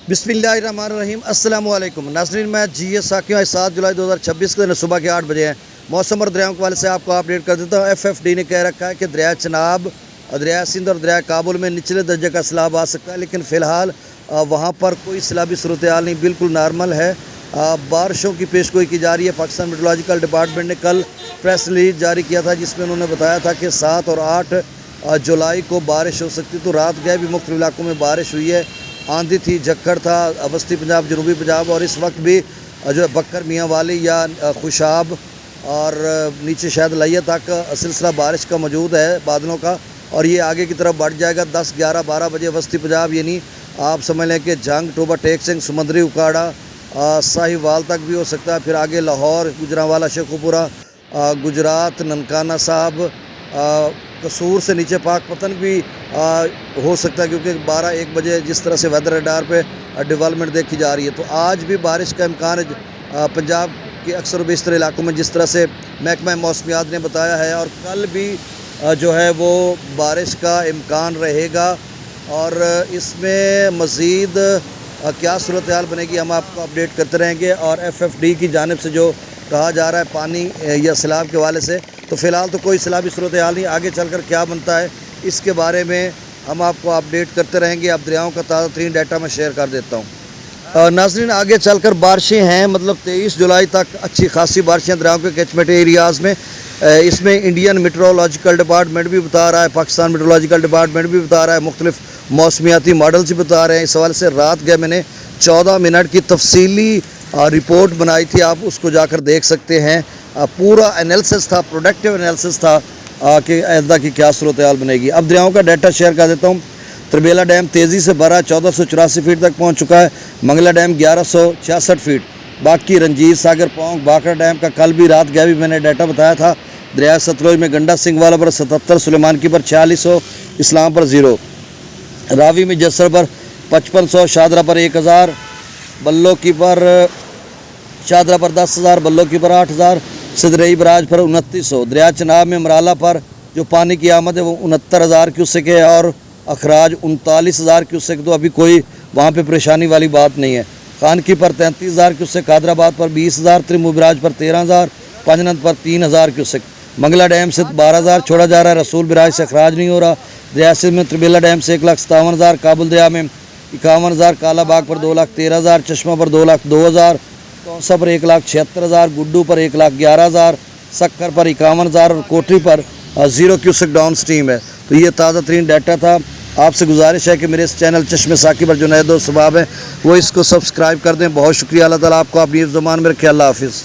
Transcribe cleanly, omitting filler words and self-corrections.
بسم اللہ الرحمن الرحیم۔ السلام علیکم ناظرین، میں جی ایس ساکیوں 7 جولائی 2026 کے دن صبح کے 8 بجے ہیں۔ موسم اور دریاؤں کے حوالے سے آپ کو اپڈیٹ کر دیتا ہوں۔ ایف ایف ڈی نے کہہ رکھا ہے کہ دریائے چناب، دریائے سندھ اور دریائے کابل میں نچلے درجے کا سیلاب آ سکتا ہے، لیکن فی الحال وہاں پر کوئی سیلابی صورتحال نہیں، بالکل نارمل ہے۔ بارشوں کی پیش گوئی کی جا رہی ہے۔ پاکستان میٹرولوجیکل ڈپارٹمنٹ نے کل پریس ریلیز جاری کیا تھا، جس میں انہوں نے بتایا تھا کہ 7 اور 8 جولائی کو بارش ہو سکتی، تو رات گئے بھی مختلف علاقوں میں بارش ہوئی ہے۔ آندھی تھی، جھکڑ تھا، وسطی پنجاب، جنوبی پنجاب، اور اس وقت بھی جو ہے بکر میاں والی یا خوشاب اور نیچے شاید لیا تک سلسلہ بارش کا موجود ہے بادلوں کا، اور یہ آگے کی طرف بڑھ جائے گا 10، 11، 12 بجے وسطی پنجاب، یعنی آپ سمجھ لیں کہ جھنگ، ٹوبہ ٹیک سنگھ، سمندری اکاڑا، ساہیوال تک بھی ہو سکتا ہے۔ پھر آگے لاہور، گجرانوالا، شیخوپورہ، گجرات، ننکانہ صاحب، قصور سے نیچے پاک پتن بھی ہو سکتا ہے، کیونکہ 12-1 بجے جس طرح سے ویدر ریڈار پہ ڈیولپمنٹ دیکھی جا رہی ہے، تو آج بھی بارش کا امکان ہے پنجاب کے اکثر و بیشتر علاقوں میں، جس طرح سے محکمہ موسمیات نے بتایا ہے، اور کل بھی جو ہے وہ بارش کا امکان رہے گا، اور اس میں مزید کیا صورتحال بنے گی ہم آپ کو اپڈیٹ کرتے رہیں گے۔ اور ایف ایف ڈی کی جانب سے جو کہا جا رہا ہے پانی یا سیلاب کے حوالے سے، تو فی الحال تو کوئی سیلابی صورتحال نہیں، آگے چل کر کیا بنتا ہے اس کے بارے میں ہم آپ کو اپڈیٹ کرتے رہیں گے۔ اب دریاؤں کا تازہ ترین ڈیٹا میں شیئر کر دیتا ہوں۔ ناظرین، آگے چل کر بارشیں ہیں، مطلب 23 جولائی تک اچھی خاصی بارشیں دریاؤں کے کیچمنٹ ایریاز میں۔ اس میں انڈین میٹرولوجیکل ڈپارٹمنٹ بھی بتا رہا ہے، پاکستان میٹرولوجیکل ڈپارٹمنٹ بھی بتا رہا ہے، مختلف موسمیاتی ماڈلز بھی بتا رہے ہیں۔ اس حوالے سے رات گئے میں نے 14 منٹ کی تفصیلی رپورٹ بنائی تھی، آپ اس کو جا کر دیکھ سکتے ہیں۔ پورا انیلسس تھا، پروڈکٹیو انیلسس تھا کہ آئندہ کی کیا صورتحال بنے گی۔ اب دریاؤں کا ڈیٹا شیئر کر دیتا ہوں۔ تربیلا ڈیم تیزی سے بھرا، 1484 فیٹ تک پہنچ چکا ہے۔ منگلا ڈیم 1166 فیٹ، باقی رنجیت ساگر، پونک، باکرا ڈیم کا کل بھی رات گئے بھی میں نے ڈیٹا بتایا تھا۔ دریائے ستلج میں گنڈا سنگھ والا پر 77، سلیمان کی پر 4600، اسلام پر 0، راوی میں جسر پر 5500، شادرہ پر 1000، بلو کی پر شادرہ پر 10,000، بلو کی پر 8000، سدرئی براج پر 2900۔ دریا چناب میں مرالہ پر جو پانی کی آمد ہے وہ 69,000 کیوسک ہے، اور اخراج 39,000 کیوسک، تو ابھی کوئی وہاں پہ پریشانی والی بات نہیں ہے۔ خانکی پر 33,000 کیوسک، حیدرآباد پر 20,000، ترمو براج پر 13,000، پنجنت پر 3,000 کیوسک۔ منگلا ڈیم سے 12,000 چھوڑا جا رہا ہے، رسول براج سے اخراج نہیں ہو رہا۔ ریاست میں تربیلا ڈیم سے 1,57,000، کابل دریا میں 51,000، کالا باغ پر 2,13,000، چشمہ پر 2,02,000، کونسا پر 1,76,000، گڈو پر 1,11,000، سکر پر 51,000، اور کوٹری پر 0 کیوسک ڈاؤن سٹریم ہے۔ تو یہ تازہ ترین ڈیٹا تھا۔ آپ سے گزارش ہے کہ میرے اس چینل چشم ساکی پر جو نئے دوست احباب ہیں وہ اس کو سبسکرائب کر دیں۔ بہت شکریہ، اللہ تعالیٰ آپ کو اپنی زبان میں رکھے۔ اللہ حافظ۔